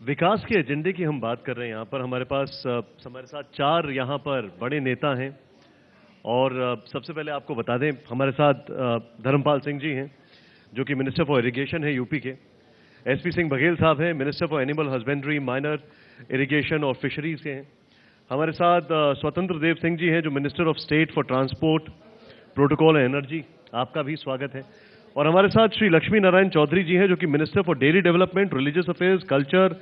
विकास के एजेंडे की हम बात कर रहे हैं। यहाँ पर हमारे पास हमारे साथ 4 यहाँ पर बड़े नेता हैं और सबसे पहले आपको बता दें हमारे साथ धर्मपाल सिंह जी हैं जो कि मिनिस्टर फॉर इरिगेशन है यूपी के। एसपी सिंह बघेल साहब हैं minister for animal husbandry, minor irrigation और फिशरीज के हैं। हमारे साथ स्वतंत्र देव सिंह जी हैं जो minister of state for transport, protocol and energy, आपका भी स्वागत है। और हमारे साथ श्री लक्ष्मी नारायण चौधरी जी हैं जो कि minister for dairy development, religious affairs, culture,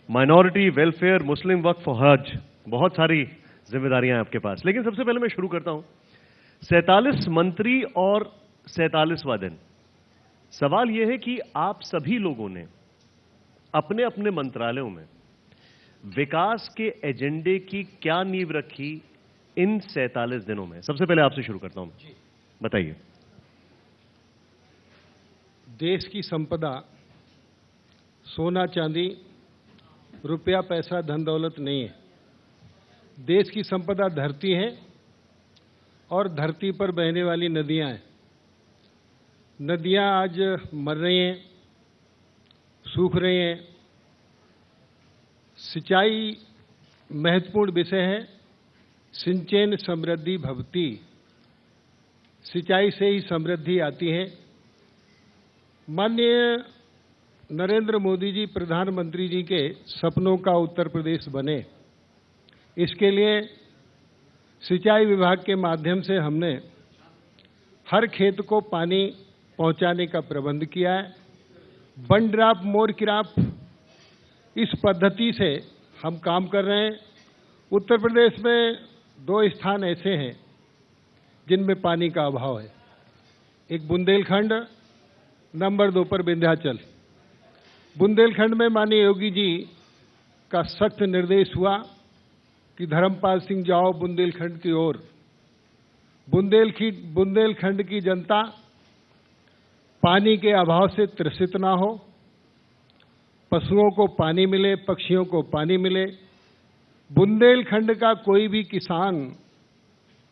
minority welfare, Muslim Waqf for हज। बहुत सारी जिम्मेदारियां हैं आपके पास। लेकिन सबसे पहले मैं शुरू करता हूं 47 मंत्री और 47वां दिन। सवाल यह है कि आप सभी लोगों ने अपने अपने मंत्रालयों में विकास के एजेंडे की क्या नींव रखी इन 47 दिनों में। सबसे पहले आपसे शुरू करता हूं, बताइए। देश की संपदा सोना चांदी, रुपया पैसा, धन दौलत नहीं है। देश की संपदा धरती है और धरती पर बहने वाली नदियां हैं। नदियां आज मर रही हैं, सूख रही हैं। सिंचाई महत्वपूर्ण विषय है। सिंचेन समृद्धि भवति, सिंचाई से ही समृद्धि आती है। माननीय नरेंद्र मोदी जी प्रधानमंत्री जी के सपनों का उत्तर प्रदेश बने, इसके लिए सिंचाई विभाग के माध्यम से हमने हर खेत को पानी पहुंचाने का प्रबंध किया है। वन ड्रॉप मोर क्रॉप, इस पद्धति से हम काम कर रहे हैं। उत्तर प्रदेश में 2 स्थान ऐसे हैं जिनमें पानी का अभाव है। एक बुंदेलखंड, नंबर 2 पर विंध्याचल। बुंदेलखंड में माननीय योगी जी का सख्त निर्देश हुआ कि धर्मपाल सिंह जाओ बुंदेलखंड की ओर। बुंदेलखंड की जनता पानी के अभाव से त्रसित ना हो, पशुओं को पानी मिले, पक्षियों को पानी मिले। बुंदेलखंड का कोई भी किसान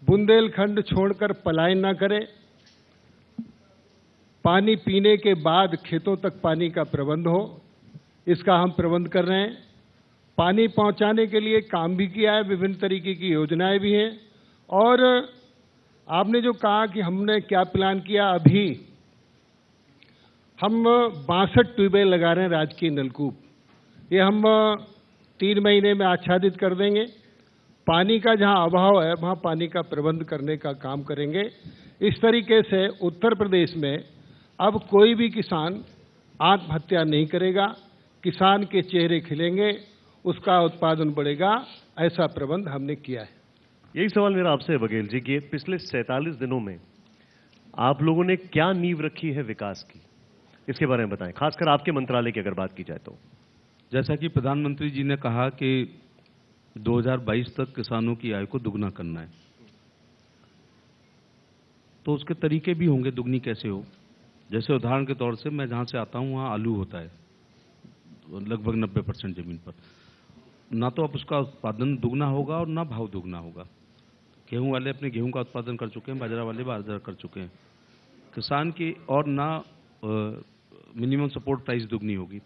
बुंदेलखंड छोड़कर पलायन ना करे। पानी पीने के बाद खेतों तक पानी का प्रबंध हो, इसका हम प्रबंध कर रहे हैं। पानी पहुंचाने के लिए काम भी किया है, विभिन्न तरीके की योजनाएं भी हैं। और आपने जो कहा कि हमने क्या प्लान किया, अभी हम 62 ट्यूबवेल लगा रहे हैं, राजकीय नलकूप। ये हम 3 महीने में आच्छादित कर देंगे। पानी का जहां अभाव है वहां पानी का प्रबंध करने का काम करेंगे। इस तरीके से उत्तर प्रदेश में अब कोई भी किसान आत्महत्या नहीं करेगा, किसान के चेहरे खिलेंगे, उसका उत्पादन बढ़ेगा। ऐसा प्रबंध हमने किया है। यही सवाल मेरा आपसे है बघेल जी कि पिछले 47 दिनों में आप लोगों ने क्या नींव रखी है विकास की, इसके बारे में बताएं, खासकर आपके मंत्रालय की अगर बात की जाए तो। जैसा कि प्रधानमंत्री जी ने कहा कि 2022 तक किसानों की आय को दुगना करना है, तो उसके तरीके भी होंगे दुगनी कैसे हो। जैसे उदाहरण के तौर से मैं जहां से आता हूं वहां आलू होता है लगभग 90% जमीन पर। ना तो अब उसका उत्पादन दुगना होगा और ना भाव दुगना होगा। गेहूं वाले अपने गेहूं का उत्पादन कर चुके हैं, बाजरा वाले बाजरा कर चुके हैं। किसान की और ना मिनिमम सपोर्ट प्राइस दुगनी होगी।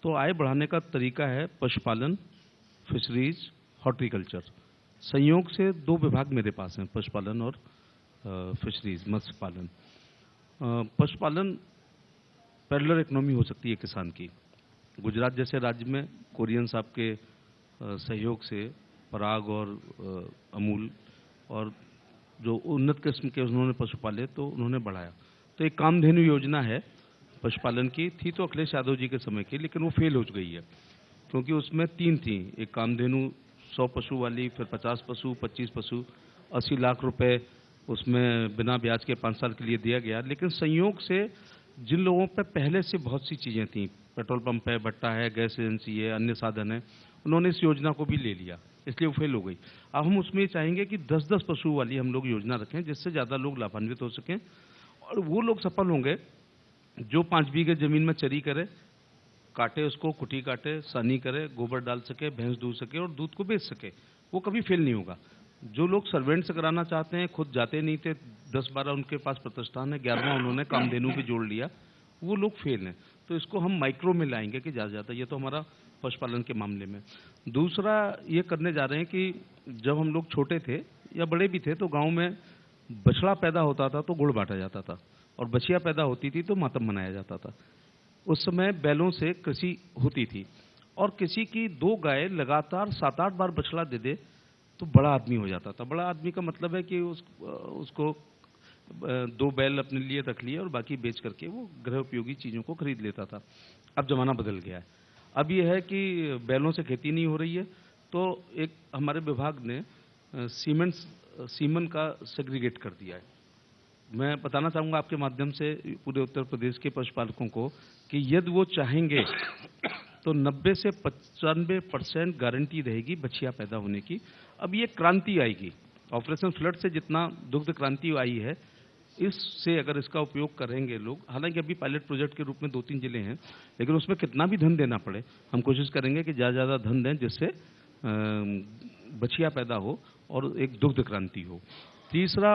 तो आय बढ़ाने का तरीका है पशुपालन, फिशरीज, हॉर्टिकल्चर। संयोग से 2 विभाग मेरे पास हैं, पशुपालन और फिशरीज, मत्स्य पालन। पशुपालन पैरेलल इकोनॉमी हो सकती है किसान की। गुजरात जैसे राज्य में कोरियन साहब के सहयोग से पराग और अमूल और जो उन्नत किस्म के उन्होंने पशु पाले तो उन्होंने बढ़ाया। तो एक कामधेनु योजना है पशुपालन की, थी तो अखिलेश यादव जी के समय की, लेकिन वो फेल हो गई है क्योंकि उसमें 3 थी। एक कामधेनु 100 पशु वाली, फिर 50 पशु, 25 पशु, 80 लाख रुपए उसमें बिना ब्याज के 5 साल के लिए दिया गया। लेकिन संयोग से जिन लोगों पर पहले से बहुत सी चीज़ें थीं, पेट्रोल पंप है, भट्टा है, गैस एजेंसी है, अन्य साधन है, उन्होंने इस योजना को भी ले लिया, इसलिए वो फेल हो गई। अब हम उसमें चाहेंगे कि 10-10 पशु वाली हम लोग योजना रखें जिससे ज़्यादा लोग लाभान्वित हो सकें। और वो लोग सफल होंगे जो 5 बीघे ज़मीन में चरी करे, काटे, उसको कुटी काटे, सानी करे, गोबर डाल सके, भैंस दूध सके और दूध को बेच सके, वो कभी फेल नहीं होगा। जो लोग सर्वेंट से कराना चाहते हैं, खुद जाते नहीं थे, 10-12 उनके पास प्रतिष्ठान है, 11वां उन्होंने कामधेनु भी जोड़ लिया, वो लोग फेल हैं। तो इसको हम माइक्रो में लाएंगे कि ज़्यादा ज़्यादा। ये तो हमारा पशुपालन के मामले में। दूसरा ये करने जा रहे हैं कि जब हम लोग छोटे थे या बड़े भी थे तो गांव में बछड़ा पैदा होता था तो गुड़ बांटा जाता था, और बछिया पैदा होती थी तो मातम मनाया जाता था। उस समय बैलों से कृषि होती थी, और किसी की 2 गाय लगातार 7-8 बार बछड़ा दे दे तो बड़ा आदमी हो जाता था। बड़ा आदमी का मतलब है कि उसको 2 बैल अपने लिए रख लिए और बाकी बेच करके वो गृह उपयोगी चीज़ों को खरीद लेता था। अब ज़माना बदल गया है। अब ये है कि बैलों से खेती नहीं हो रही है, तो एक हमारे विभाग ने सीमन का सेग्रीगेट कर दिया है। मैं बताना चाहूँगा आपके माध्यम से पूरे उत्तर प्रदेश के पशुपालकों को कि यदि वो चाहेंगे तो 90 से 95% गारंटी रहेगी बछिया पैदा होने की। अब ये क्रांति आएगी। ऑपरेशन फ्लड से जितना दुग्ध क्रांति आई है, इससे अगर इसका उपयोग करेंगे लोग, हालांकि अभी पायलट प्रोजेक्ट के रूप में 2-3 जिले हैं, लेकिन उसमें कितना भी धन देना पड़े, हम कोशिश करेंगे कि ज़्यादा ज़्यादा धन दें जिससे बछिया पैदा हो और एक दुग्ध क्रांति हो। तीसरा,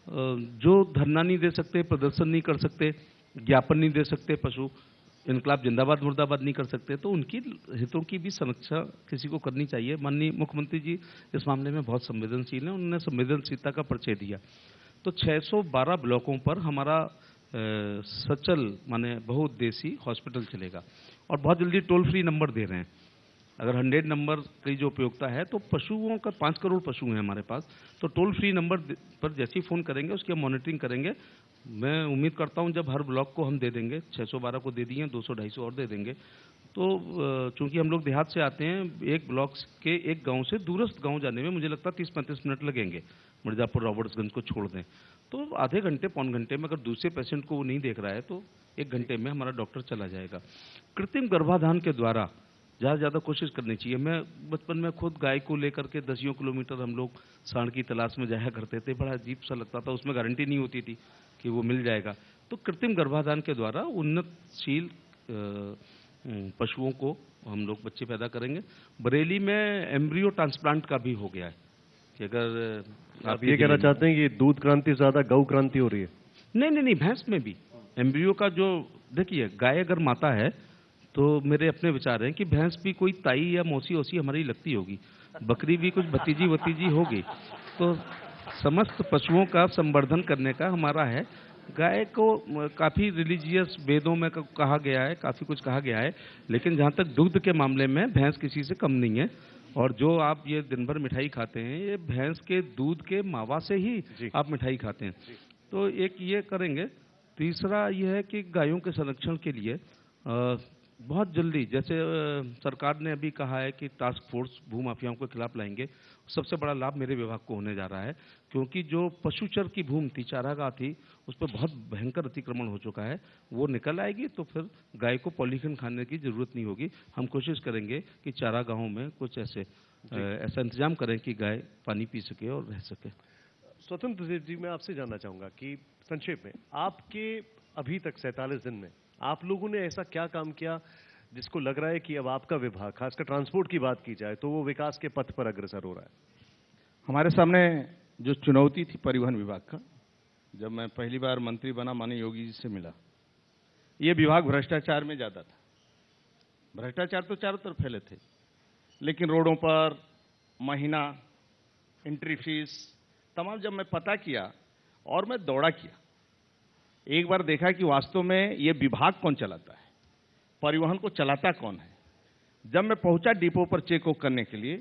जो धरना नहीं दे सकते, प्रदर्शन नहीं कर सकते, ज्ञापन नहीं दे सकते, पशु इनकलाब जिंदाबाद मुर्दाबाद नहीं कर सकते, तो उनकी हितों की भी संरक्षा किसी को करनी चाहिए। माननीय मुख्यमंत्री जी इस मामले में बहुत संवेदनशील हैं, उन्होंने संवेदनशीलता का परिचय दिया। तो 612 ब्लॉकों पर हमारा सचल माने बहुउद्देशीय हॉस्पिटल चलेगा, और बहुत जल्दी टोल फ्री नंबर दे रहे हैं। अगर 100 नंबर की जो उपयोगिता है, तो पशुओं का 5 करोड़ पशु हैं हमारे पास, तो टोल फ्री नंबर पर जैसे ही फ़ोन करेंगे उसकी हम मॉनिटरिंग करेंगे। मैं उम्मीद करता हूं जब हर ब्लॉक को हम दे देंगे, 612 को दे दिए, 200-250 और दे देंगे, तो चूंकि हम लोग देहात से आते हैं, एक ब्लॉक के एक गांव से दूरस्थ गांव जाने में मुझे लगता है 30-35 मिनट लगेंगे। मिर्जापुर रॉबर्ट्सगंज को छोड़ दें तो आधे घंटे पौन घंटे में, अगर दूसरे पेशेंट को वो नहीं देख रहा है तो 1 घंटे में हमारा डॉक्टर चला जाएगा। कृत्रिम गर्भाधान के द्वारा ज़्यादा से ज़्यादा कोशिश करनी चाहिए। मैं बचपन में खुद गाय को लेकर के 10 किलोमीटर हम लोग सांड की तलाश में जाया करते थे, बड़ा अजीब सा लगता था, उसमें गारंटी नहीं होती थी कि वो मिल जाएगा। तो कृत्रिम गर्भाधान के द्वारा उन्नतशील पशुओं को हम लोग बच्चे पैदा करेंगे। बरेली में एम्ब्रियो ट्रांसप्लांट का भी हो गया है कि अगर आप ये कहना चाहते हैं कि दूध क्रांति से ज़्यादा गौ क्रांति हो रही है? नहीं, भैंस में भी एम्ब्रियो का जो, देखिए गाय अगर माता है तो मेरे अपने विचार हैं कि भैंस भी कोई ताई या मौसी ओसी हमारी लगती होगी, बकरी भी कुछ भतीजी वतीजी होगी। तो समस्त पशुओं का संवर्धन करने का हमारा है। गाय को काफ़ी रिलीजियस वेदों में कहा गया है, काफ़ी कुछ कहा गया है, लेकिन जहाँ तक दुग्ध के मामले में भैंस किसी से कम नहीं है। और जो आप ये दिन भर मिठाई खाते हैं, ये भैंस के दूध के मावा से ही आप मिठाई खाते हैं। तो एक ये करेंगे। तीसरा ये है कि गायों के संरक्षण के लिए बहुत जल्दी, जैसे सरकार ने अभी कहा है कि टास्क फोर्स भूमाफियाओं के खिलाफ लाएंगे। सबसे बड़ा लाभ मेरे विभाग को होने जा रहा है, क्योंकि जो पशुचर की भूमि थी, चारागाह थी, उस पर बहुत भयंकर अतिक्रमण हो चुका है। वो निकल आएगी तो फिर गाय को पॉलीथिन खाने की जरूरत नहीं होगी। हम कोशिश करेंगे कि चारागाहों में कुछ ऐसा इंतजाम करें कि गाय पानी पी सके और रह सके। स्वतंत्र देव जी, मैं आपसे जानना चाहूंगा कि संक्षेप में आपके अभी तक 47 दिन में आप लोगों ने ऐसा क्या काम किया जिसको लग रहा है कि अब आपका विभाग, खासकर ट्रांसपोर्ट की बात की जाए, तो वो विकास के पथ पर अग्रसर हो रहा है? हमारे सामने जो चुनौती थी परिवहन विभाग का, जब मैं पहली बार मंत्री बना, माननीय योगी जी से मिला, ये विभाग भ्रष्टाचार में ज्यादा था। भ्रष्टाचार तो चारों तरफ फैले थे, लेकिन रोडों पर महीना एंट्री फीस तमाम जब मैं पता किया और मैं दौड़ा किया, एक बार देखा कि वास्तव में ये विभाग कौन चलाता है, परिवहन को चलाता कौन है। जब मैं पहुंचा डिपो पर चेक वोक करने के लिए,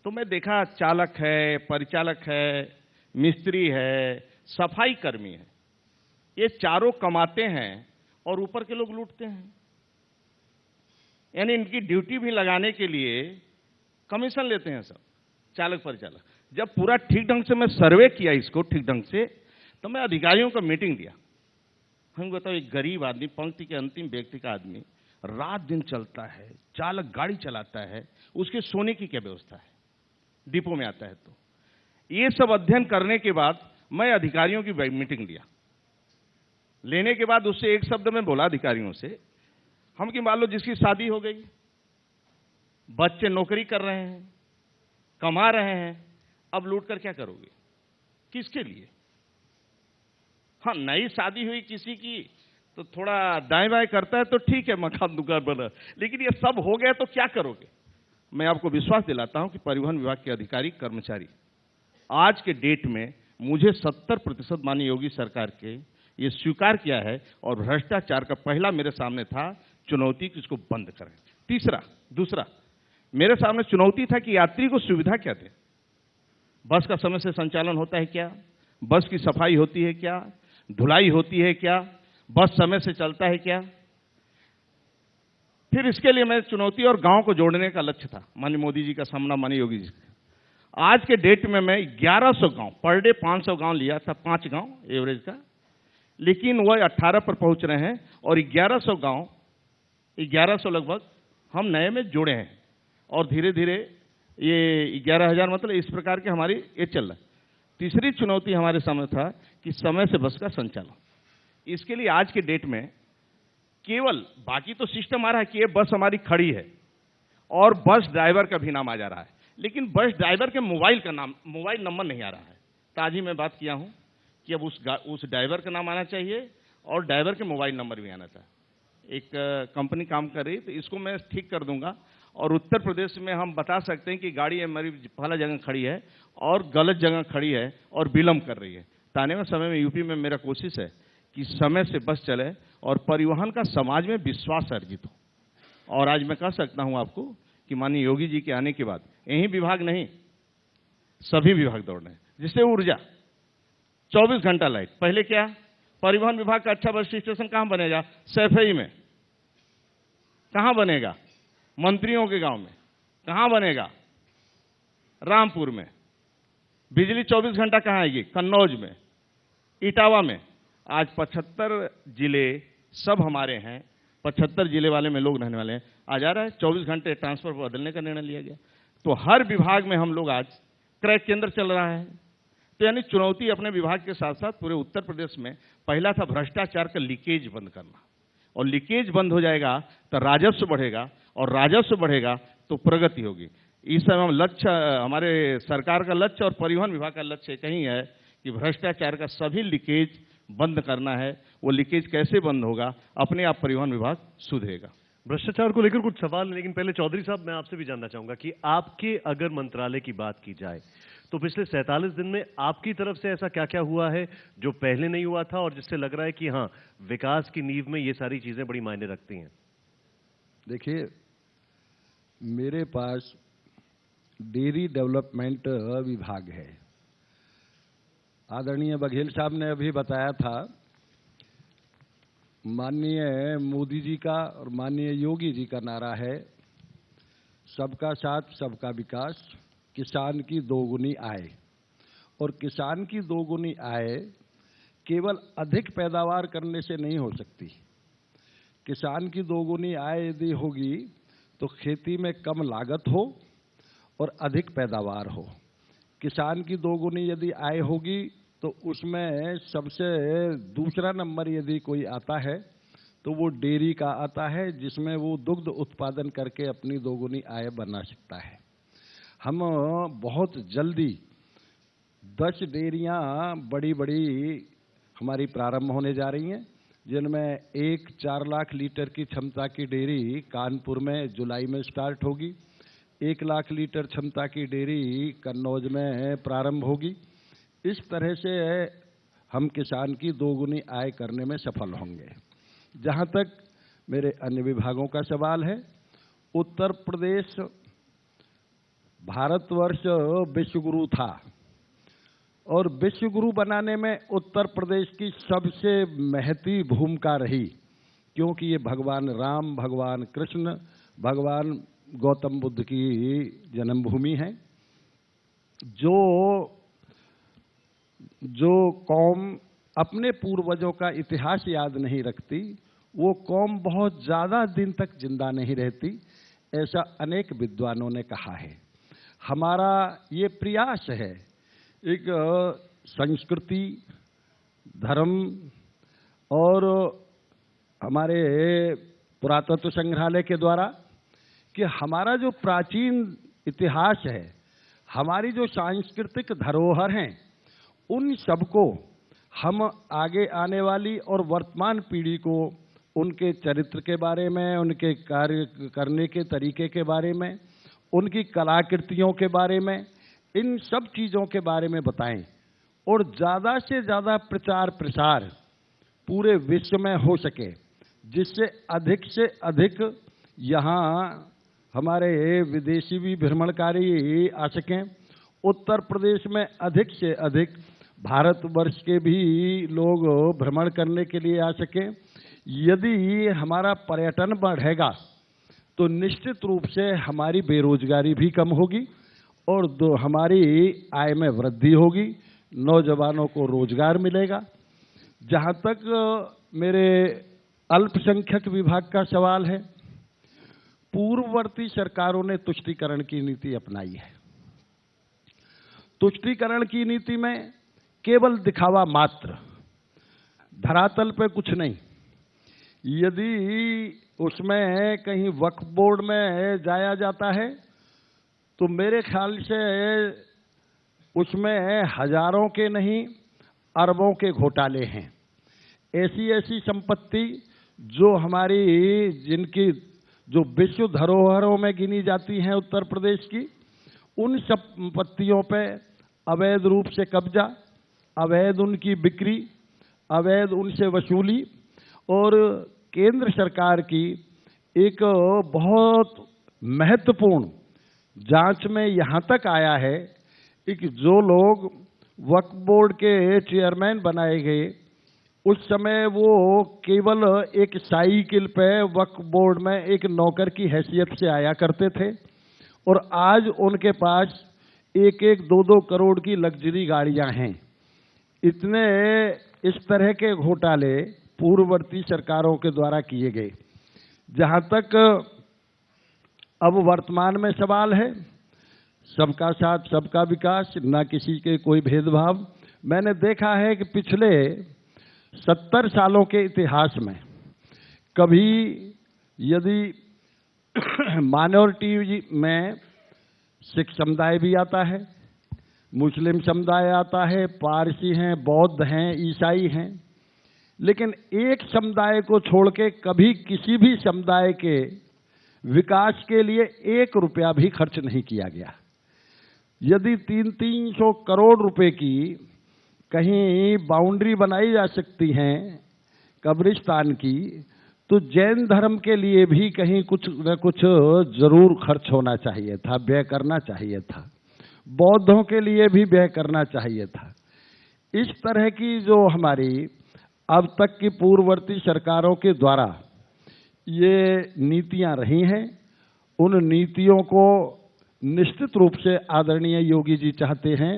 तो मैं देखा चालक है, परिचालक है, मिस्त्री है, सफाई कर्मी है, ये चारों कमाते हैं और ऊपर के लोग लूटते हैं। यानी इनकी ड्यूटी भी लगाने के लिए कमीशन लेते हैं सब चालक परिचालक। जब पूरा ठीक ढंग से मैं सर्वे किया इसको ठीक ढंग से, तो मैं अधिकारियों को मीटिंग दिया। हम बताओ, एक गरीब आदमी, पंक्ति के अंतिम व्यक्ति का आदमी रात दिन चलता है, चालक गाड़ी चलाता है, उसके सोने की क्या व्यवस्था है, डिपो में आता है। तो ये सब अध्ययन करने के बाद मैं अधिकारियों की मीटिंग लिया। लेने के बाद उससे एक शब्द में बोला अधिकारियों से, हम कि मान लो जिसकी शादी हो गई, बच्चे नौकरी कर रहे हैं, कमा रहे हैं, अब लूट कर क्या करोगे, किसके लिए? हाँ, नई शादी हुई किसी की तो थोड़ा दाएं बाएं करता है तो ठीक है, मकान दुकान बना, लेकिन ये सब हो गया तो क्या करोगे? मैं आपको विश्वास दिलाता हूं कि परिवहन विभाग के अधिकारी कर्मचारी आज के डेट में मुझे 70% माननीय योगी सरकार के ये स्वीकार किया है, और भ्रष्टाचार का पहला मेरे सामने था चुनौती कि इसको बंद करें। दूसरा मेरे सामने चुनौती था कि यात्री को सुविधा क्या दें। बस का समय से संचालन होता है क्या? बस की सफाई होती है क्या? धुलाई होती है क्या? बस समय से चलता है क्या? फिर इसके लिए मैं चुनौती और गांव को जोड़ने का लक्ष्य था, माननीय मोदी जी का सामना, माननीय योगी जी का। आज के डेट में मैं 1100 गांव, पर डे 500 गांव लिया था, 5 गांव एवरेज का, लेकिन वह 18 पर पहुंच रहे हैं, और 1100 गांव, 1100 लगभग हम नए में जोड़े हैं, और धीरे धीरे ये 11,000 मतलब इस प्रकार के हमारी ये चल रहा है। तीसरी चुनौती हमारे सामने था कि समय से बस का संचालन। इसके लिए आज के डेट में केवल, बाकी तो सिस्टम आ रहा है कि ये बस हमारी खड़ी है और बस ड्राइवर का भी नाम आ जा रहा है, लेकिन बस ड्राइवर के मोबाइल नंबर नहीं आ रहा है। तो आज ही मैं बात किया हूं कि अब उस ड्राइवर का नाम आना चाहिए और ड्राइवर के मोबाइल नंबर भी आना चाहिए। एक कंपनी काम कर रही है, तो इसको मैं ठीक कर दूंगा, और उत्तर प्रदेश में हम बता सकते हैं कि गाड़ी हमारी पहला जगह खड़ी है और गलत जगह खड़ी है और विलंब कर रही है। तो आने वाले समय में यूपी में मेरा कोशिश है कि समय से बस चले और परिवहन का समाज में विश्वास अर्जित हो। और आज मैं कह सकता हूं आपको कि माननीय योगी जी के आने के बाद यही विभाग नहीं, सभी विभाग दौड़ रहे हैं। जिससे ऊर्जा, 24 घंटा लाइट। पहले क्या, परिवहन विभाग का अच्छा बस स्टेशन कहां बनेगा? सैफई में। कहां बनेगा? मंत्रियों के गांव में। कहां बनेगा? रामपुर में। बिजली 24 घंटा कहां आएगी? कन्नौज में, इटावा में। आज 75 जिले सब हमारे हैं, 75 जिले वाले में लोग रहने वाले हैं। आज आ रहा है 24 घंटे ट्रांसफर बदलने का निर्णय लिया गया। तो हर विभाग में हम लोग आज क्रय केंद्र चल रहा है। तो यानी चुनौती अपने विभाग के साथ साथ पूरे उत्तर प्रदेश में पहला था भ्रष्टाचार का लीकेज बंद करना, और लीकेज बंद हो जाएगा तो राजस्व बढ़ेगा, और राजस्व बढ़ेगा तो प्रगति होगी। इस समय हम लक्ष्य, हमारे सरकार का लक्ष्य और परिवहन विभाग का लक्ष्य कहीं है कि भ्रष्टाचार का सभी लीकेज बंद करना है। वो लीकेज कैसे बंद होगा? अपने आप परिवहन विभाग सुधरेगा। भ्रष्टाचार को लेकर कुछ सवाल, लेकिन पहले चौधरी साहब मैं आपसे भी जानना चाहूंगा कि आपके अगर मंत्रालय की बात की जाए तो पिछले 47 दिन में आपकी तरफ से ऐसा क्या क्या हुआ है जो पहले नहीं हुआ था और जिससे लग रहा है कि हाँ, विकास की नींव में ये सारी चीजें बड़ी मायने रखती हैं? देखिए, मेरे पास डेयरी डेवलपमेंट विभाग है। आदरणीय बघेल साहब ने अभी बताया था, माननीय मोदी जी का और माननीय योगी जी का नारा है, सबका साथ सबका विकास, किसान की दोगुनी आय। और किसान की दोगुनी आय केवल अधिक पैदावार करने से नहीं हो सकती। किसान की दोगुनी आय यदि होगी तो खेती में कम लागत हो और अधिक पैदावार हो। किसान की दोगुनी यदि आय होगी तो उसमें सबसे दूसरा नंबर यदि कोई आता है तो वो डेयरी का आता है, जिसमें वो दुग्ध उत्पादन करके अपनी दोगुनी आय बना सकता है। हम बहुत जल्दी 10 डेयरियां बड़ी बड़ी हमारी प्रारंभ होने जा रही हैं, जिनमें एक 4 लाख लीटर की क्षमता की डेयरी कानपुर में जुलाई में स्टार्ट होगी, 1 लाख लीटर क्षमता की डेयरी कन्नौज में प्रारंभ होगी। इस तरह से हम किसान की दोगुनी आय करने में सफल होंगे। जहां तक मेरे अन्य विभागों का सवाल है, उत्तर प्रदेश भारतवर्ष विश्वगुरु था और विश्वगुरु बनाने में उत्तर प्रदेश की सबसे महती भूमिका रही, क्योंकि ये भगवान राम, भगवान कृष्ण, भगवान गौतम बुद्ध की जन्मभूमि है। जो कौम अपने पूर्वजों का इतिहास याद नहीं रखती, वो कौम बहुत ज्यादा दिन तक जिंदा नहीं रहती, ऐसा अनेक विद्वानों ने कहा है। हमारा ये प्रयास है, एक संस्कृति, धर्म और हमारे पुरातत्व संग्रहालय के द्वारा, कि हमारा जो प्राचीन इतिहास है, हमारी जो सांस्कृतिक धरोहर हैं, उन सबको हम आगे आने वाली और वर्तमान पीढ़ी को उनके चरित्र के बारे में, उनके कार्य करने के तरीके के बारे में, उनकी कलाकृतियों के बारे में, इन सब चीज़ों के बारे में बताएं और ज़्यादा से ज़्यादा प्रचार प्रसार पूरे विश्व में हो सके, जिससे अधिक से अधिक यहाँ हमारे विदेशी भी भ्रमणकारी आ सकें। उत्तर प्रदेश में अधिक से अधिक भारतवर्ष के भी लोग भ्रमण करने के लिए आ सकें। यदि हमारा पर्यटन बढ़ेगा तो निश्चित रूप से हमारी बेरोजगारी भी कम होगी और हमारी आय में वृद्धि होगी, नौजवानों को रोजगार मिलेगा। जहाँ तक मेरे अल्पसंख्यक विभाग का सवाल है, पूर्ववर्ती सरकारों ने तुष्टीकरण की नीति अपनाई है। तुष्टीकरण की नीति में केवल दिखावा मात्र, धरातल पे कुछ नहीं। यदि उसमें कहीं वक्फ बोर्ड में जाया जाता है तो मेरे ख्याल से उसमें हजारों के नहीं अरबों के घोटाले हैं। ऐसी ऐसी संपत्ति जो हमारी जिनकी जो विश्व धरोहरों में गिनी जाती हैं उत्तर प्रदेश की, उन संपत्तियों पे अवैध रूप से कब्जा, अवैध उनकी बिक्री, अवैध उनसे वसूली और केंद्र सरकार की एक बहुत महत्वपूर्ण जांच में यहाँ तक आया है कि जो लोग वक्फ बोर्ड के चेयरमैन बनाए गए उस समय वो केवल एक साइकिल पे वक्फ बोर्ड में एक नौकर की हैसियत से आया करते थे और आज उनके पास 1-1, 2-2 करोड़ की लग्जरी गाड़ियां हैं। इतने इस तरह के घोटाले पूर्ववर्ती सरकारों के द्वारा किए गए। जहां तक अब वर्तमान में सवाल है, सबका साथ सबका विकास, ना किसी के कोई भेदभाव। मैंने देखा है कि पिछले 70 सालों के इतिहास में कभी यदि माइनॉरिटी में सिख समुदाय भी आता है, मुस्लिम समुदाय आता है, पारसी हैं, बौद्ध हैं, ईसाई हैं, लेकिन एक समुदाय को छोड़ के कभी किसी भी समुदाय के विकास के लिए 1 रुपया भी खर्च नहीं किया गया। यदि 300-300 करोड़ रुपए की कहीं बाउंड्री बनाई जा सकती है कब्रिस्तान की, तो जैन धर्म के लिए भी कहीं कुछ न कुछ जरूर खर्च होना चाहिए था, व्यय करना चाहिए था। बौद्धों के लिए भी व्यय करना चाहिए था। इस तरह की जो हमारी अब तक की पूर्ववर्ती सरकारों के द्वारा ये नीतियां रही हैं, उन नीतियों को निश्चित रूप से आदरणीय योगी जी चाहते हैं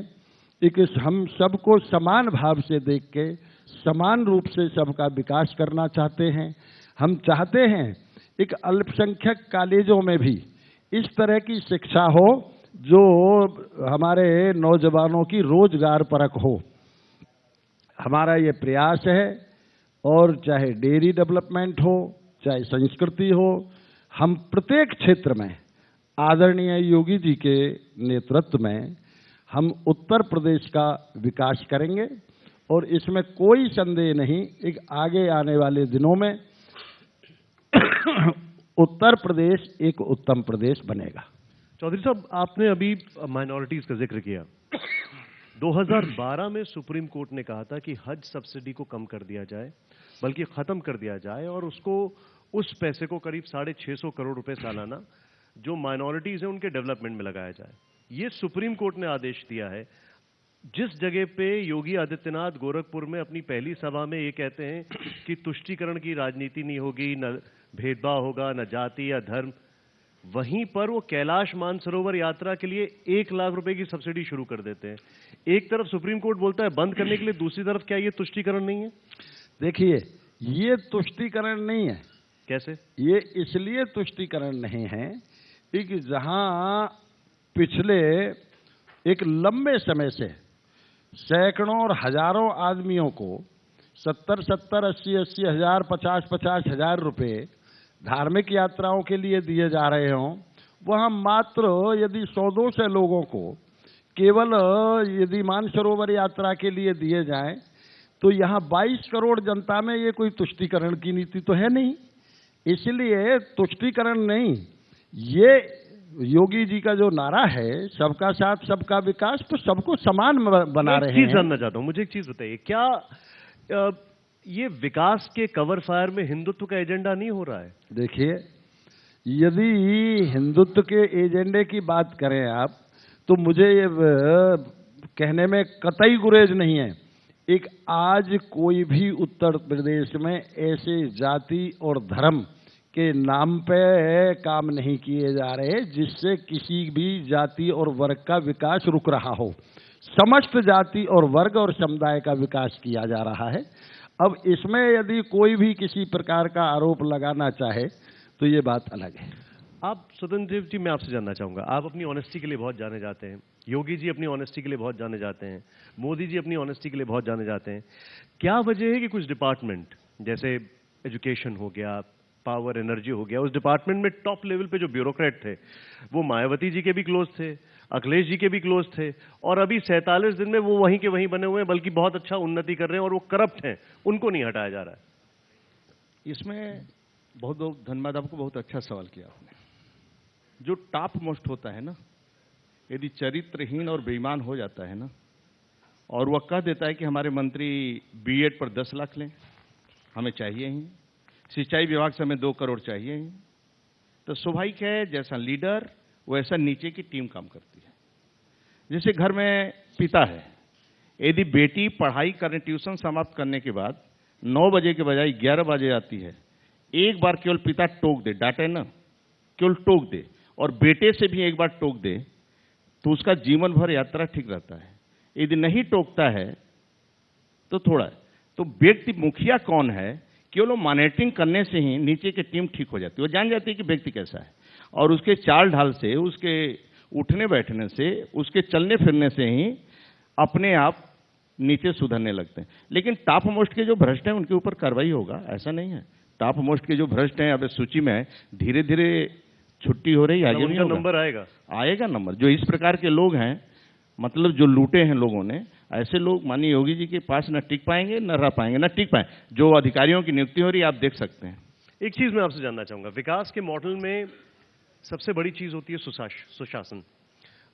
कि हम सबको समान भाव से देख के समान रूप से सबका विकास करना चाहते हैं। हम चाहते हैं एक अल्पसंख्यक कॉलेजों में भी इस तरह की शिक्षा हो जो हमारे नौजवानों की रोजगार परक हो। हमारा ये प्रयास है और चाहे डेयरी डेवलपमेंट हो, चाहे संस्कृति हो, हम प्रत्येक क्षेत्र में आदरणीय योगी जी के नेतृत्व में हम उत्तर प्रदेश का विकास करेंगे और इसमें कोई संदेह नहीं, एक आगे आने वाले दिनों में उत्तर प्रदेश एक उत्तम प्रदेश बनेगा। चौधरी साहब, आपने अभी माइनॉरिटीज का जिक्र किया। 2012 में सुप्रीम कोर्ट ने कहा था कि हज सब्सिडी को कम कर दिया जाए, बल्कि खत्म कर दिया जाए और उसको उस पैसे को करीब 650 करोड़ रुपए सालाना जो माइनॉरिटीज हैं उनके डेवलपमेंट में लगाया जाए। ये सुप्रीम कोर्ट ने आदेश दिया है। जिस जगह पे योगी आदित्यनाथ गोरखपुर में अपनी पहली सभा में ये कहते हैं कि तुष्टीकरण की राजनीति नहीं होगी, न भेदभाव होगा, न जाति या धर्म, वहीं पर वो कैलाश मानसरोवर यात्रा के लिए 1 लाख रुपए की सब्सिडी शुरू कर देते हैं। एक तरफ सुप्रीम कोर्ट बोलता है बंद करने के लिए, दूसरी तरफ क्या ये तुष्टीकरण नहीं है? देखिए, ये तुष्टीकरण नहीं है। कैसे? ये इसलिए तुष्टीकरण नहीं है कि जहां पिछले एक लंबे समय से सैकड़ों और हजारों आदमियों को 70-70, 80-80 हजार, 50-50 हजार रुपए धार्मिक यात्राओं के लिए दिए जा रहे हों, वहां मात्र यदि 100-200 लोगों को केवल यदि मानसरोवर यात्रा के लिए दिए जाएं तो यहाँ 22 करोड़ जनता में ये कोई तुष्टीकरण की नीति तो है नहीं। इसलिए तुष्टीकरण नहीं, ये योगी जी का जो नारा है सबका साथ सबका विकास, तो सबको समान बना रहे हैं। चीज जानना चाहता हूं, मुझे एक चीज बताइए, क्या ये विकास के कवर फायर में हिंदुत्व का एजेंडा नहीं हो रहा है? देखिए, यदि हिंदुत्व के एजेंडे की बात करें आप, तो मुझे ये कहने में कतई गुरेज नहीं है। एक आज कोई भी उत्तर प्रदेश में ऐसे जाति और धर्म के नाम पे काम नहीं किए जा रहे जिससे किसी भी जाति और वर्ग का विकास रुक रहा हो। समस्त जाति और वर्ग और समुदाय का विकास किया जा रहा है। अब इसमें यदि कोई भी किसी प्रकार का आरोप लगाना चाहे तो ये बात अलग है। आप स्वतंत्र देव जी, मैं आपसे जानना चाहूंगा, आप अपनी ऑनेस्टी के लिए बहुत जाने जाते हैं, योगी जी अपनी ऑनेस्टी के लिए बहुत जाने जाते हैं, मोदी जी अपनी ऑनेस्टी के लिए बहुत जाने जाते हैं। क्या वजह है कि कुछ डिपार्टमेंट जैसे एजुकेशन हो गया, पावर एनर्जी हो गया, उस डिपार्टमेंट में टॉप लेवल पे जो ब्यूरोक्रेट थे वो मायावती जी के भी क्लोज थे, अखिलेश जी के भी क्लोज थे, और अभी 47 दिन में वो वहीं के वहीं बने हुए हैं, बल्कि बहुत अच्छा उन्नति कर रहे हैं, और वो करप्ट हैं, उनको नहीं हटाया जा रहा है। इसमें बहुत बहुत धन्यवाद आपको, बहुत अच्छा सवाल किया आपने। जो टॉप मोस्ट होता है ना, यदि चरित्रहीन और बेईमान हो जाता है ना, और वह कह देता है कि हमारे मंत्री बीएड पर 10 लाख लें, हमें चाहिए ही, सिंचाई विभाग से हमें 2 करोड़ चाहिए ही, तो स्वाभाविक है जैसा लीडर वैसा नीचे की टीम काम करती है। जैसे घर में पिता है, यदि बेटी पढ़ाई करने, ट्यूशन समाप्त करने के बाद 9 बजे के बजाय 11 बजे आती है, एक बार केवल पिता टोक दे, डांटे ना, केवल टोक दे, और बेटे से भी एक बार टोक दे, तो उसका जीवन भर यात्रा ठीक रहता है। यदि नहीं टोकता है तो थोड़ा है। तो व्यक्ति मुखिया कौन है, केवल मॉनिटरिंग करने से ही नीचे की टीम ठीक हो जाती है। वो जान जाती है कि व्यक्ति कैसा है, और उसके चाल ढाल से, उसके उठने बैठने से, उसके चलने फिरने से ही अपने आप नीचे सुधरने लगते हैं। लेकिन टॉप मोस्ट के जो भ्रष्ट हैं उनके ऊपर कार्रवाई होगा, ऐसा नहीं है। टॉप मोस्ट के जो भ्रष्ट हैं अब सूची में धीरे धीरे छुट्टी हो रही है, आगे भी नंबर आएगा नंबर। जो इस प्रकार के लोग हैं, मतलब जो लूटे हैं लोगों ने, ऐसे लोग माननीय योगी जी के पास न टिक पाएंगे, न रह पाएंगे, न टिक पाए। जो अधिकारियों की नियुक्ति हो रही है आप देख सकते हैं। एक चीज मैं आपसे जानना चाहूंगा, विकास के मॉडल में सबसे बड़ी चीज होती है सुशासन,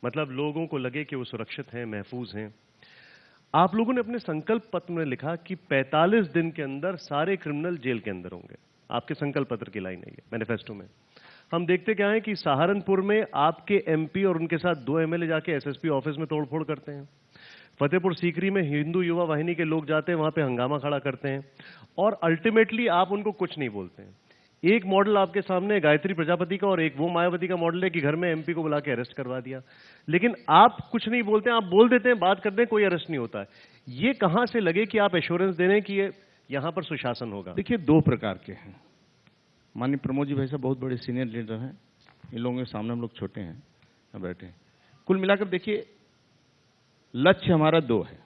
मतलब लोगों को लगे कि वो सुरक्षित हैं, महफूज हैं। आप लोगों ने अपने संकल्प पत्र में लिखा कि 45 दिन के अंदर सारे क्रिमिनल जेल के अंदर होंगे। आपके संकल्प पत्र की लाइन है ये, मैनिफेस्टो में। हम देखते क्या है कि सहारनपुर में आपके एमपी और उनके साथ 2 एमएलए जाके एसएसपी ऑफिस में तोड़फोड़ करते हैं। फतेहपुर सीकरी में हिंदू युवा वाहिनी के लोग जाते हैं, वहां पे हंगामा खड़ा करते हैं, और अल्टीमेटली आप उनको कुछ नहीं बोलते हैं। एक मॉडल आपके सामने गायत्री प्रजापति का, और एक वो मायावती का मॉडल है कि घर में एमपी को बुला के अरेस्ट करवा दिया। लेकिन आप कुछ नहीं बोलते हैं, आप बोल देते हैं, बात करते हैं, कोई अरेस्ट नहीं होता है। ये कहां से लगे कि आप एश्योरेंस दे रहे हैं कि ये यहां पर सुशासन होगा? देखिए, 2 प्रकार के हैं। माननीय प्रमोद जी भाई साहब बहुत बड़े सीनियर लीडर हैं, इन लोगों के सामने हम लोग छोटे हैं, बैठे हैं। कुल मिलाकर देखिए, लक्ष्य हमारा 2 है।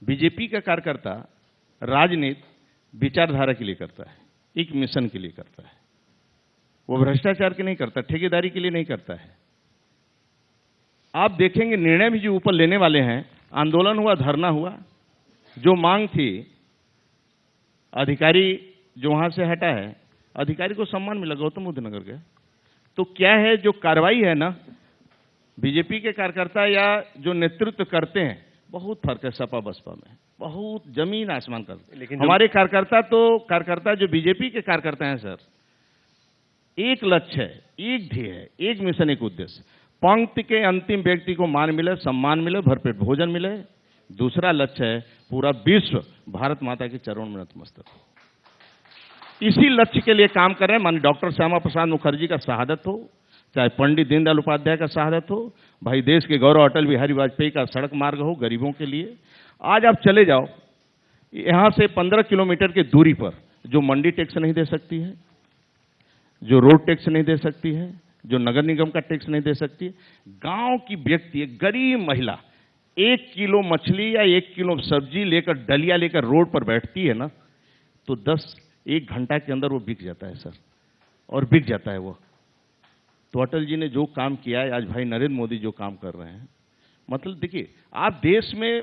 बीजेपी का कार्यकर्ता राजनीति विचारधारा के लिए करता है, एक मिशन के लिए करता है। वो भ्रष्टाचार के नहीं करता, ठेकेदारी के लिए नहीं करता है। आप देखेंगे निर्णय भी जो ऊपर लेने वाले हैं, आंदोलन हुआ, धरना हुआ, जो मांग थी, अधिकारी जो वहां से हटा है, अधिकारी को सम्मान मिला, गौतम बुद्ध नगर के। तो क्या है, जो कार्रवाई है ना, बीजेपी के कार्यकर्ता या जो नेतृत्व करते हैं, बहुत फर्क है सपा बसपा में, बहुत जमीन आसमान का। लेकिन हमारे कार्यकर्ता जो बीजेपी के कार्यकर्ता हैं सर, एक लक्ष्य है, एक ध्येय है, एक मिशन, एक उद्देश्य। पंक्ति के अंतिम व्यक्ति को मान मिले, सम्मान मिले, भरपेट भोजन मिले। दूसरा लक्ष्य है पूरा विश्व भारत माता के चरणों में नतमस्तक हो। इसी लक्ष्य के लिए काम कर रहे हैं। माननीय डॉक्टर श्यामा प्रसाद मुखर्जी का शहादत हो, चाहे पंडित दीनदयाल उपाध्याय का शहादत हो, भाई देश के गौरव अटल बिहारी वाजपेयी का सड़क मार्ग हो गरीबों के लिए। आज आप चले जाओ, यहां से 15 किलोमीटर की दूरी पर जो मंडी टैक्स नहीं दे सकती है, जो रोड टैक्स नहीं दे सकती है, जो नगर निगम का टैक्स नहीं दे सकती है, गांव की व्यक्ति, एक गरीब महिला 1 किलो मछली या 1 किलो सब्जी लेकर, डलिया लेकर रोड पर बैठती है ना, तो 1 घंटा के अंदर वो बिक जाता है सर, और बिक जाता है वो। तो अटल जी ने जो काम किया है, आज भाई नरेंद्र मोदी जो काम कर रहे हैं, मतलब देखिए, आप देश में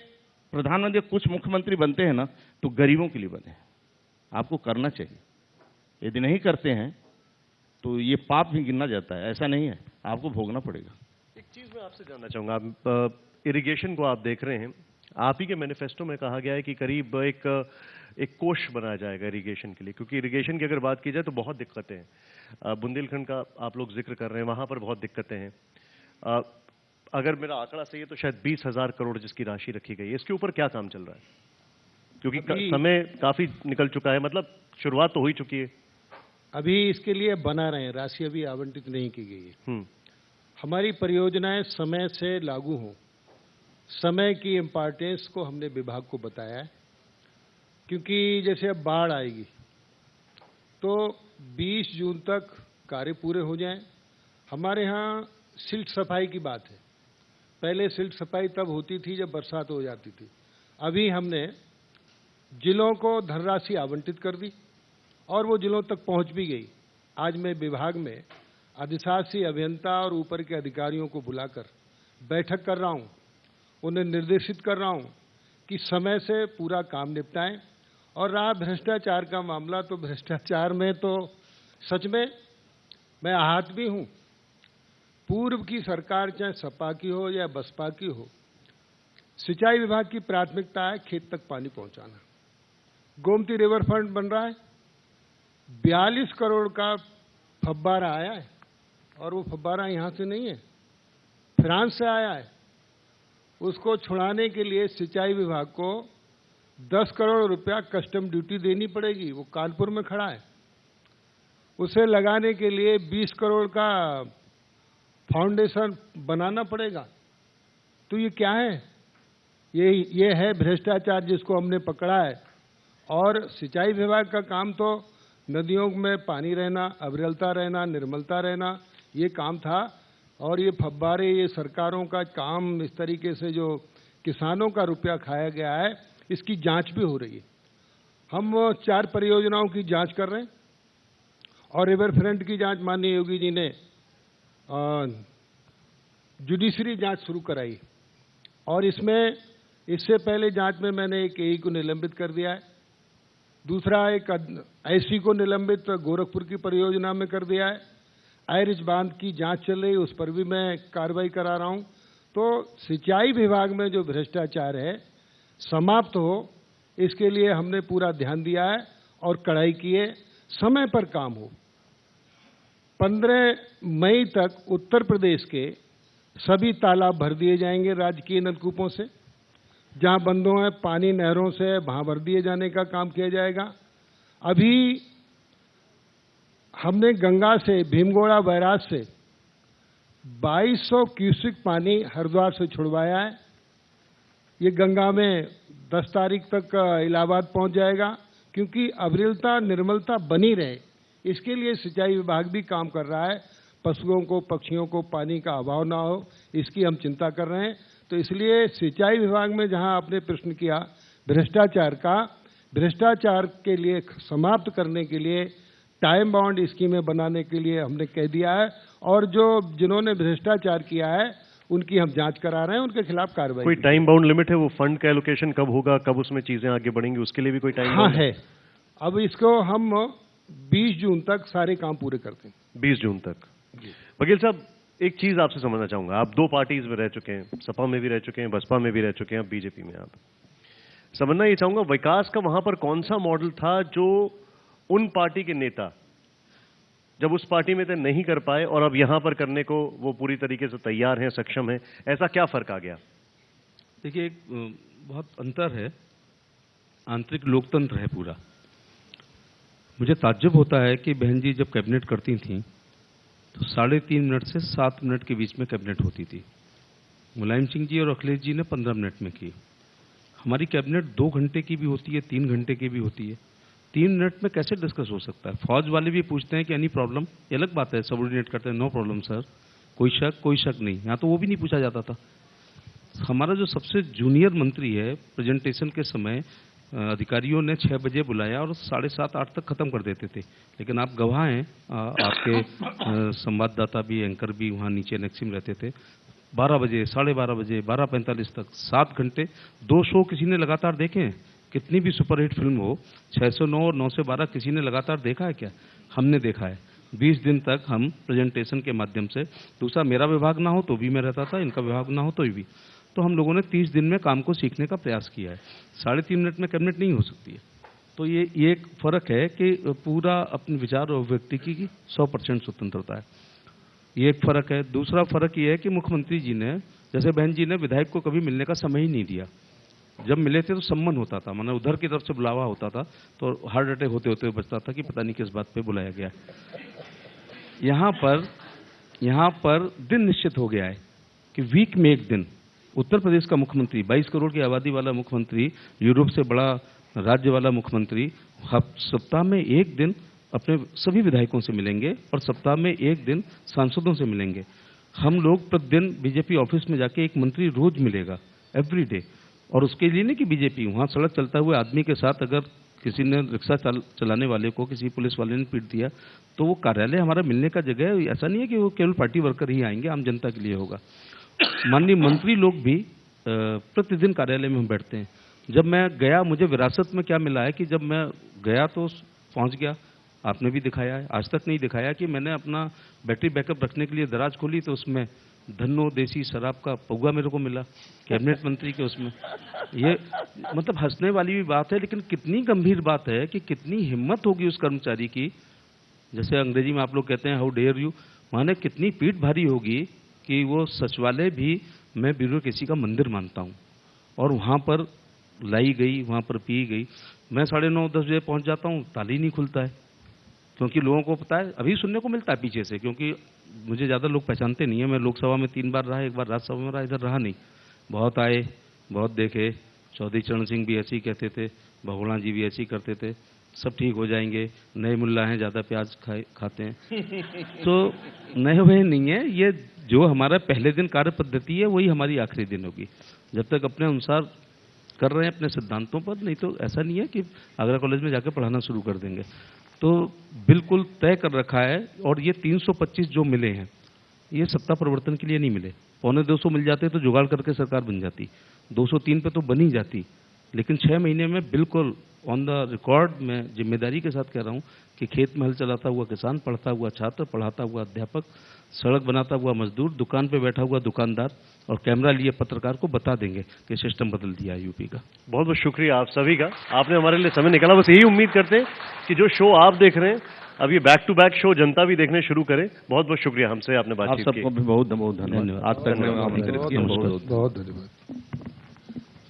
प्रधानमंत्री कुछ मुख्यमंत्री बनते हैं ना तो गरीबों के लिए बने। आपको करना चाहिए, यदि नहीं करते हैं तो ये पाप भी गिना जाता है, ऐसा नहीं है, आपको भोगना पड़ेगा। एक चीज मैं आपसे जानना चाहूंगा, आप इरिगेशन को आप देख रहे हैं, आप ही के मैनिफेस्टो में कहा गया है कि करीब एक कोष बनाया जाएगा इरिगेशन के लिए, क्योंकि इरिगेशन की अगर बात की जाए तो बहुत दिक्कतें हैं। बुंदेलखंड का आप लोग जिक्र कर रहे हैं, वहां पर बहुत दिक्कतें हैं। अगर मेरा आंकड़ा सही है तो शायद 20,000 करोड़ जिसकी राशि रखी गई है, इसके ऊपर क्या काम चल रहा है? क्योंकि समय काफी निकल चुका है, मतलब शुरुआत तो हो ही चुकी है। अभी इसके लिए बना रहे हैं, राशि अभी आवंटित नहीं की गई है। हमारी परियोजनाएं समय से लागू हों, समय की इम्पोर्टेंस को हमने विभाग को बताया है, क्योंकि जैसे अब बाढ़ आएगी तो 20 जून तक कार्य पूरे हो जाएं। हमारे यहाँ सिल्ट सफाई की बात है, पहले सिल्ट सफाई तब होती थी जब बरसात हो जाती थी। अभी हमने जिलों को धनराशि आवंटित कर दी और वो जिलों तक पहुंच भी गई। आज मैं विभाग में अधिशासी अभियंता और ऊपर के अधिकारियों को बुलाकर बैठक कर रहा हूं, उन्हें निर्देशित कर रहा हूं कि समय से पूरा काम निपटाएं। और रहा भ्रष्टाचार का मामला, तो भ्रष्टाचार में तो सच में मैं आहत भी हूं। पूर्व की सरकार चाहे सपा की हो या बसपा की हो, सिंचाई विभाग की प्राथमिकता है खेत तक पानी पहुंचाना। गोमती रिवर फ्रंट बन रहा है, 42 करोड़ का फव्वारा आया है, और वो फव्वारा यहां से नहीं है, फ्रांस से आया है। उसको छुड़ाने के लिए सिंचाई विभाग को 10 करोड़ रुपया कस्टम ड्यूटी देनी पड़ेगी, वो कानपुर में खड़ा है। उसे लगाने के लिए 20 करोड़ का फाउंडेशन बनाना पड़ेगा। तो ये क्या है? ये है भ्रष्टाचार जिसको हमने पकड़ा है। और सिंचाई विभाग का काम तो नदियों में पानी रहना, अविरलता रहना, निर्मलता रहना, ये काम था। और ये फव्वारे, ये सरकारों का काम, इस तरीके से जो किसानों का रुपया खाया गया है, इसकी जांच भी हो रही है। हम 4 परियोजनाओं की जांच कर रहे हैं और रिवर फ्रंट की जांच माननीय योगी जी ने जुडिशरी जांच शुरू कराई। और इससे पहले जांच में मैंने एक एई को निलंबित कर दिया है, दूसरा एक एससी को निलंबित गोरखपुर की परियोजना में कर दिया है। आयरिश बांध की जांच चल रही है, उस पर भी मैं कार्रवाई करा रहा हूं। तो सिंचाई विभाग में जो भ्रष्टाचार है समाप्त हो, इसके लिए हमने पूरा ध्यान दिया है और कड़ाई की है, समय पर काम हो। 15 मई तक उत्तर प्रदेश के सभी तालाब भर दिए जाएंगे राजकीय नलकूपों से। जहां बंदों है पानी नहरों से, वहां भर दिए जाने का काम किया जाएगा। अभी हमने गंगा से, भीमगोड़ा बैराज से 2200 क्यूसेक पानी हरिद्वार से छुड़वाया है। ये गंगा में 10 तारीख तक इलाहाबाद पहुंच जाएगा, क्योंकि अविरलता निर्मलता बनी रहे, इसके लिए सिंचाई विभाग भी काम कर रहा है। पशुओं को, पक्षियों को पानी का अभाव ना हो, इसकी हम चिंता कर रहे हैं। तो इसलिए सिंचाई विभाग में जहां आपने प्रश्न किया भ्रष्टाचार के लिए समाप्त करने के लिए टाइम बाउंड स्कीमें बनाने के लिए हमने कह दिया है। और जिन्होंने भ्रष्टाचार किया है उनकी हम जांच करा रहे हैं, उनके खिलाफ कार्रवाई। कोई टाइम बाउंड लिमिट है? वो फंड का एलोकेशन कब होगा, कब उसमें चीजें आगे बढ़ेंगी, उसके लिए भी कोई टाइम बाउंड है? अब इसको हम 20 जून तक सारे काम पूरे करते हैं। 20 जून तक। वकील साहब, एक चीज आपसे समझना चाहूंगा, आप 2 पार्टीज में रह चुके हैं, सपा में भी रह चुके हैं, बसपा में भी रह चुके हैं, अब बीजेपी में आप। समझना ये चाहूंगा, विकास का वहां पर कौन सा मॉडल था जो उन पार्टी के नेता जब उस पार्टी में थे नहीं कर पाए और अब यहां पर करने को वो पूरी तरीके से तैयार हैं, सक्षम हैं? ऐसा क्या फर्क आ गया? देखिए, एक बहुत अंतर है, आंतरिक लोकतंत्र है पूरा। मुझे ताज्जुब होता है कि बहन जी जब कैबिनेट करती थीं तो 3.5 मिनट से 7 मिनट के बीच में कैबिनेट होती थी। मुलायम सिंह जी और अखिलेश जी ने 15 मिनट में की। हमारी कैबिनेट 2 घंटे की भी होती है, 3 घंटे की भी होती है। 3 मिनट में कैसे डिस्कस हो सकता है? फौज वाले भी पूछते हैं कि एनी प्रॉब्लम, ये अलग बात है, सबऑर्डिनेट करते हैं, नो प्रॉब्लम सर, कोई शक नहीं। यहाँ तो वो भी नहीं पूछा जाता था। हमारा जो सबसे जूनियर मंत्री है, प्रेजेंटेशन के समय अधिकारियों ने 6 बजे बुलाया और 7:30-8 तक खत्म कर देते थे। लेकिन आप गवाह हैं, आपके संवाददाता भी, एंकर भी वहाँ नीचे नेक्सिम रहते थे, 12 बजे, 12:30 बजे, 12:45 तक 7 घंटे 2 शो किसी ने लगातार देखे हैं? कितनी भी सुपरहिट फिल्म हो, 609 और 9 से 12 किसी ने लगातार देखा है क्या? हमने देखा है। 20 दिन तक हम प्रेजेंटेशन के माध्यम से, दूसरा मेरा विभाग ना हो तो भी मैं रहता था, इनका विभाग ना हो तो भी, तो हम लोगों ने 30 दिन में काम को सीखने का प्रयास किया है। 3.5 मिनट में कैबिनेट नहीं हो सकती है। तो ये एक फर्क है कि पूरा अपने विचार और व्यक्ति की 100% स्वतंत्रता है, ये एक फर्क है। दूसरा फर्क ये है कि मुख्यमंत्री जी ने, जैसे बहन जी ने विधायक को कभी मिलने का समय ही नहीं दिया। जब मिले थे तो सम्मान होता था, माना उधर की तरफ से बुलावा होता था, तो हार्ट अटैक होते होते बचता था कि पता नहीं किस बात पे बुलाया गया। यहाँ पर दिन निश्चित हो गया है कि वीक में एक दिन उत्तर प्रदेश का मुख्यमंत्री, 22 करोड़ की आबादी वाला मुख्यमंत्री, यूरोप से बड़ा राज्य वाला मुख्यमंत्री, सप्ताह में एक दिन अपने सभी विधायकों से मिलेंगे और सप्ताह में एक दिन सांसदों से मिलेंगे। हम लोग प्रतिदिन बीजेपी ऑफिस में जाके एक मंत्री रोज मिलेगा, एवरी डे। और उसके लिए नहीं कि बीजेपी, वहाँ सड़क चलता हुए आदमी के साथ अगर किसी ने रिक्शा चलाने वाले को किसी पुलिस वाले ने पीट दिया तो वो कार्यालय हमारा मिलने का जगह है। ऐसा नहीं है कि वो केवल पार्टी वर्कर ही आएंगे, आम जनता के लिए होगा। माननीय मंत्री लोग भी प्रतिदिन कार्यालय में हम बैठते हैं। जब मैं गया, मुझे विरासत में क्या मिला है कि जब मैं गया तो पहुंच गया, आपने भी दिखाया है, आज तक नहीं दिखाया कि मैंने अपना बैटरी बैकअप रखने के लिए दराज खोली तो उसमें धन्नो देसी शराब का पौवा मेरे को मिला कैबिनेट मंत्री के उसमें। ये मतलब हंसने वाली भी बात है, लेकिन कितनी गंभीर बात है कि कितनी हिम्मत होगी उस कर्मचारी की, जैसे अंग्रेजी में आप लोग कहते हैं हाउ डेयर यू, माने कितनी पीठ भारी होगी कि वो सचिवालय भी मैं ब्यूरोक्रेसी का मंदिर मानता हूँ और वहाँ पर लाई गई, वहाँ पर पी गई। मैं 9:30-10 बजे पहुँच जाता हूँ, ताला ही नहीं खुलता है, क्योंकि लोगों को पता है, अभी सुनने को मिलता है पीछे से, क्योंकि मुझे ज़्यादा लोग पहचानते नहीं है। मैं लोकसभा में 3 बार रहा, एक बार राज्यसभा में रहा, इधर रहा नहीं। बहुत आए, बहुत देखे, चौधरी चरण सिंह भी ऐसे ही कहते थे, भगोड़ा जी भी ऐसे ही करते थे, सब ठीक हो जाएंगे, नए मुल्ला हैं, ज़्यादा प्याज खाते हैं। तो नए हुए नहीं है, ये जो हमारा पहले दिन कार्य पद्धति है वही हमारी आखिरी दिन होगी, जब तक अपने अनुसार कर रहे हैं अपने सिद्धांतों पर। नहीं तो ऐसा नहीं है कि आगरा कॉलेज में जाकर पढ़ाना शुरू कर देंगे। तो बिल्कुल तय कर रखा है। और ये 325 जो मिले हैं, ये सत्ता परिवर्तन के लिए नहीं मिले। 250 मिल जाते तो जुगाड़ करके सरकार बन जाती, 203 पे तो बन ही जाती। लेकिन 6 महीने में बिल्कुल ऑन द रिकॉर्ड में जिम्मेदारी के साथ कह रहा हूँ कि खेत में हल चलाता हुआ किसान, पढ़ता हुआ छात्र, पढ़ाता हुआ अध्यापक, सड़क बनाता हुआ मजदूर, दुकान पे बैठा हुआ दुकानदार और कैमरा लिए पत्रकार को बता देंगे कि सिस्टम बदल दिया है यूपी का। बहुत बहुत शुक्रिया आप सभी का, आपने हमारे लिए समय निकाला। बस यही उम्मीद करते हैं कि जो शो आप देख रहे हैं, अब ये बैक टू बैक शो जनता भी देखने शुरू करे। बहुत बहुत शुक्रिया हमसे आपने बातचीत की। आप सबको भी बहुत बहुत धन्यवाद। आज तक बहुत धन्यवाद।